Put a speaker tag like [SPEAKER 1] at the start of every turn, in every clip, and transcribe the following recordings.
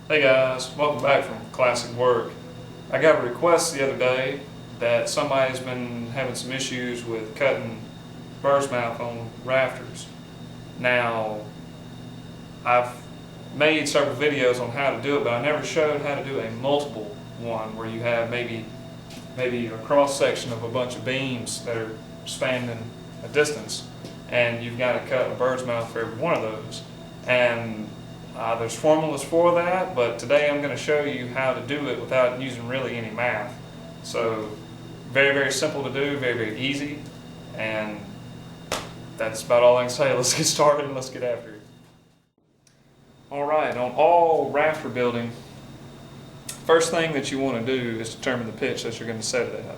[SPEAKER 1] Hey guys, welcome back from Classic Work. I got a request the other day that somebody's been having some issues with cutting bird's mouth on rafters. Now, I've made several videos on how to do it, but I never showed how to do a multiple one where you have maybe a cross section of a bunch of beams that are spanning a distance, and you've got to cut a bird's mouth for every one of those. And there's formulas for that, but today I'm going to show you how to do it without using really any math. So very, very simple to do, very, very easy, and that's about all I can say. Let's get started and let's get after it. Alright, on all rafter building, first thing that you want to do is determine the pitch that you're going to set it at.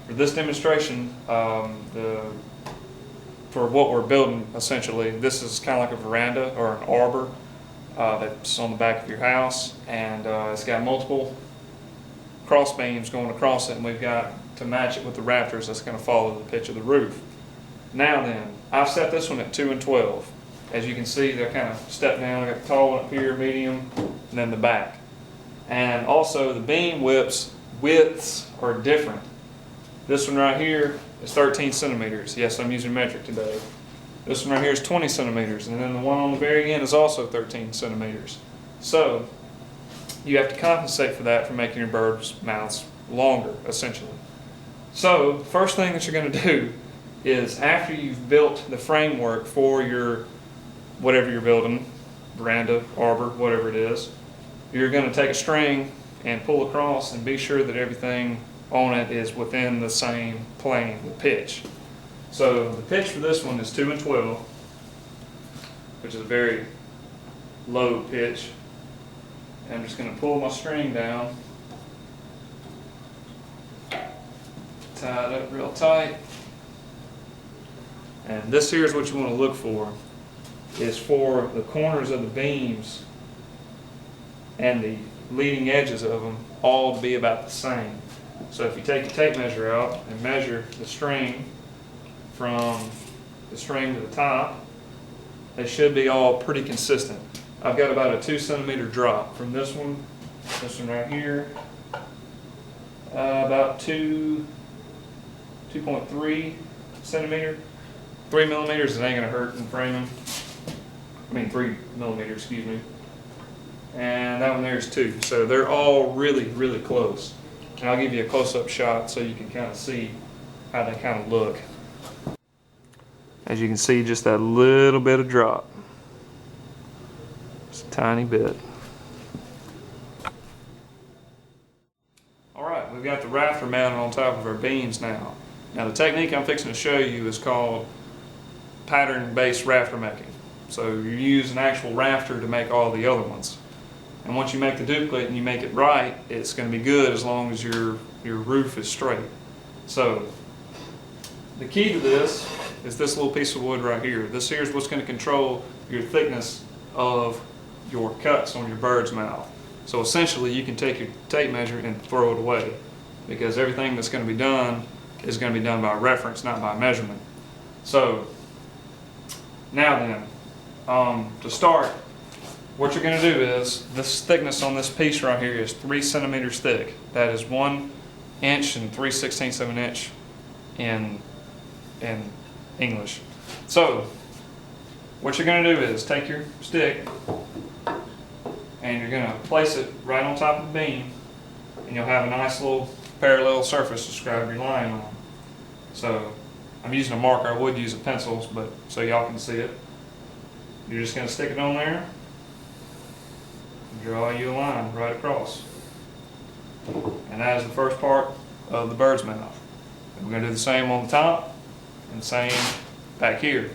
[SPEAKER 1] For this demonstration, for what we're building essentially, this is kind of like a veranda or an arbor that's on the back of your house, and it's got multiple cross beams going across it, and we've got to match it with the rafters that's going to follow the pitch of the roof. Now then, I've set this one at 2 and 12. As you can see, they're kind of stepped down. I got the tall one up here, medium, and then the back. And also the beam widths are different. This one right here is 13 centimeters. Yes, I'm using metric today. This one right here is 20 centimeters, and then the one on the very end is also 13 centimeters. So you have to compensate for that for making your bird's mouths longer, essentially. So first thing that you're going to do is, after you've built the framework for your whatever you're building, veranda, arbor, whatever it is, you're going to take a string and pull across and be sure that everything on it is within the same plane, the pitch. So the pitch for this one is 2 and 12, which is a very low pitch. And I'm just going to pull my string down, tie it up real tight. And this here is what you want to look for, is for the corners of the beams and the leading edges of them all to be about the same. So if you take your tape measure out and measure the string from the string to the top, they should be all pretty consistent. I've got about a 2 centimeter drop from this one right here, about 2.3 centimeter. 3 millimeters, it ain't gonna hurt in framing. 3 millimeters, excuse me. And that one there is 2. So they're all really, really close. And I'll give you a close-up shot so you can kind of see how they kind of look. As you can see, just that little bit of drop. Just a tiny bit. Alright, we've got the rafter mounted on top of our beams now. Now the technique I'm fixing to show you is called pattern-based rafter making. So you use an actual rafter to make all the other ones. And once you make the duplicate and you make it right, it's going to be good as long as your roof is straight. So the key to this is this little piece of wood right here. This here is what's going to control your thickness of your cuts on your bird's mouth. So essentially you can take your tape measure and throw it away, because everything that's going to be done is going to be done by reference, not by measurement. So now then, to start, what you're going to do is, this thickness on this piece right here is 3 centimeters thick. That is 1 inch and 3/16 of an inch in English. So what you're going to do is take your stick and you're going to place it right on top of the beam, and you'll have a nice little parallel surface to scribe your line on. So I'm using a marker. I would use a pencil, but so y'all can see it. You're just going to stick it on there and draw you a line right across. And that is the first part of the bird's mouth. And we're going to do the same on the top and the same back here.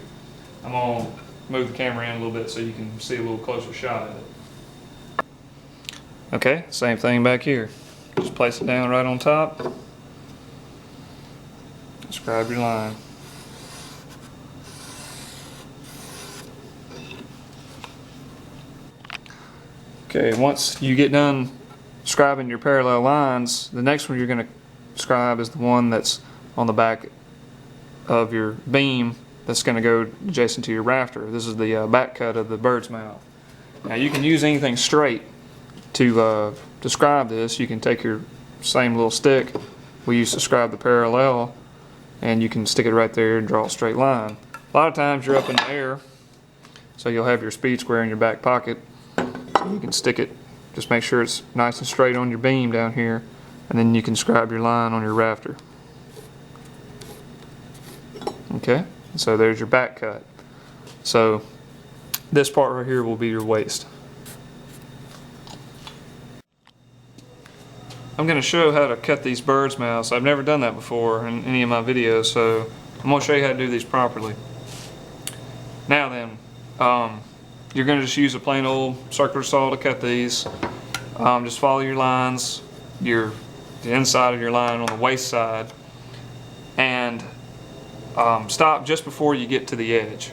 [SPEAKER 1] I'm going to move the camera in a little bit so you can see a little closer shot of it. Okay, same thing back here. Just place it down right on top. Scribe your line. Okay, once you get done scribing your parallel lines, the next one you're going to scribe is the one that's on the back of your beam that's going to go adjacent to your rafter. This is the back cut of the bird's mouth. Now you can use anything straight, to describe this, you can take your same little stick we used to describe the parallel, and you can stick it right there and draw a straight line. A lot of times you're up in the air, so you'll have your speed square in your back pocket. You can stick it, just make sure it's nice and straight on your beam down here, and then you can describe your line on your rafter. Okay, so there's your back cut. So this part right here will be your waist. I'm going to show how to cut these bird's mouths. I've never done that before in any of my videos, so I'm going to show you how to do these properly. Now then, you're going to just use a plain old circular saw to cut these. Just follow your lines, the inside of your line on the waist side, and stop just before you get to the edge.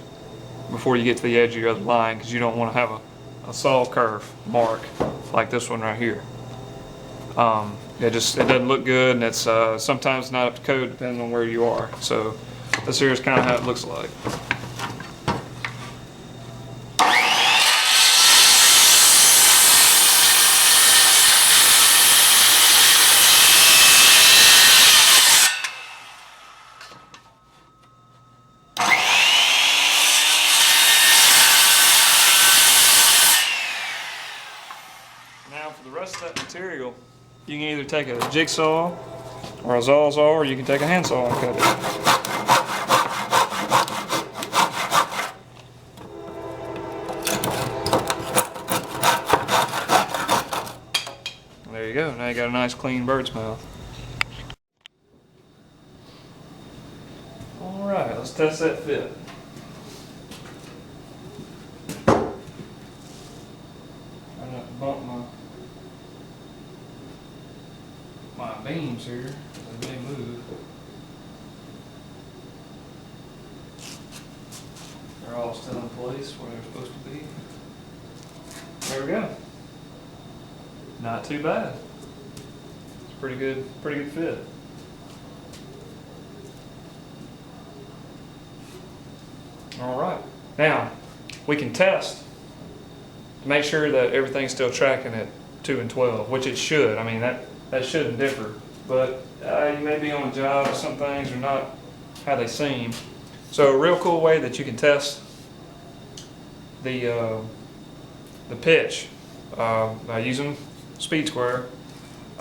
[SPEAKER 1] Before you get to the edge of your other line, because you don't want to have a saw curve mark like this one right here. It doesn't look good, and it's sometimes not up to code depending on where you are. So this here is kind of how it looks like. Now for the rest of that material, you can either take a jigsaw or a sawzall, or you can take a handsaw and cut it. There you go, now you got a nice clean bird's mouth. Alright, let's test that fit. I'm not to bump my beams here as they move. They're all still in place where they're supposed to be. There we go. Not too bad. It's pretty good fit. All right. Now we can test to make sure that everything's still tracking at 2 and 12, which it should. I mean that shouldn't differ, but you may be on a job, some things are not how they seem. So a real cool way that you can test the pitch by using speed square.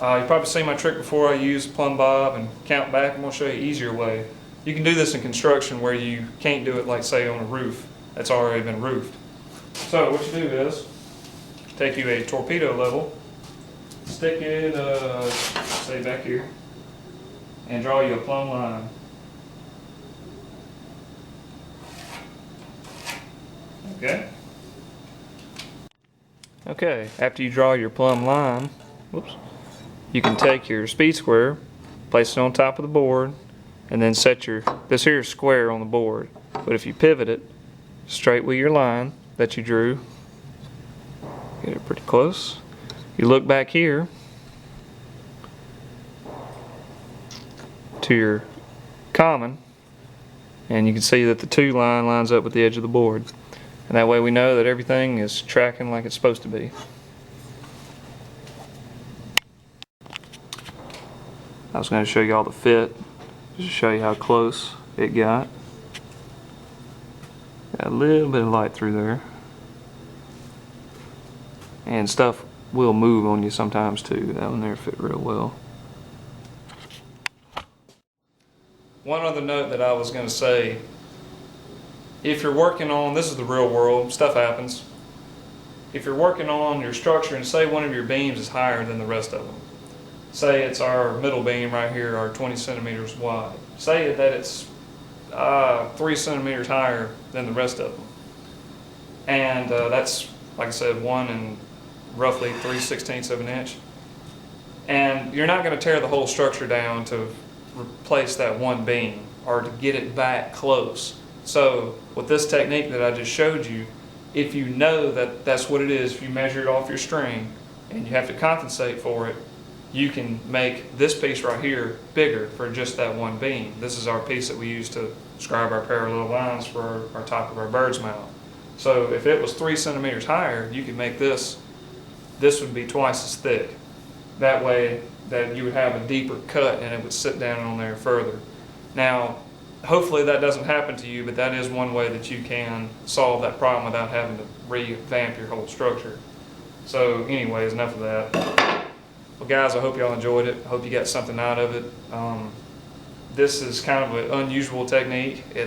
[SPEAKER 1] You've probably seen my trick before. I use plumb bob and count back. I'm going to show you an easier way. You can do this in construction where you can't do it, like say on a roof that's already been roofed. So what you do is take you a torpedo level, stick it, say back here, and draw you a plumb line. Okay? Okay, after you draw your plumb line, whoops, you can take your speed square, place it on top of the board, and then set this here square on the board. But if you pivot it straight with your line that you drew, get it pretty close. You look back here to your common, and you can see that the 2 line lines up with the edge of the board. And that way we know that everything is tracking like it's supposed to be. I was going to show you all the fit, just to show you how close it got. Got a little bit of light through there. And stuff will move on you sometimes too. That one there fit real well. One other note that I was going to say, if you're working on, this is the real world, stuff happens. If you're working on your structure and say one of your beams is higher than the rest of them, say it's our middle beam right here, our 20 centimeters wide, say that it's 3 centimeters higher than the rest of them, and that's, like I said, 1 and roughly 3/16 of an inch, and you're not going to tear the whole structure down to replace that one beam or to get it back close. So with this technique that I just showed you, if you know that that's what it is, if you measure it off your string and you have to compensate for it, you can make this piece right here bigger for just that one beam. This is our piece that we use to describe our parallel lines for our top of our bird's mouth. So if it was 3 centimeters higher, you could make this this would be twice as thick. That way that you would have a deeper cut and it would sit down on there further. Now, hopefully that doesn't happen to you, but that is one way that you can solve that problem without having to revamp your whole structure. So anyways, enough of that. Well guys, I hope y'all enjoyed it. I hope you got something out of it. This is kind of an unusual technique. You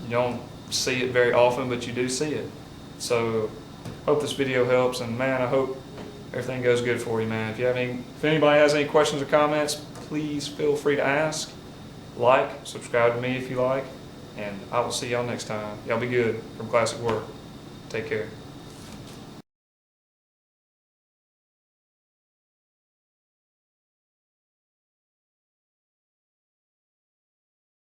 [SPEAKER 1] don't see it very often, but you do see it. So hope this video helps, and man, I hope everything goes good for you, man. If anybody has any questions or comments, please feel free to ask. Like, subscribe to me if you like, and I will see y'all next time. Y'all be good. From Classic Work. Take care.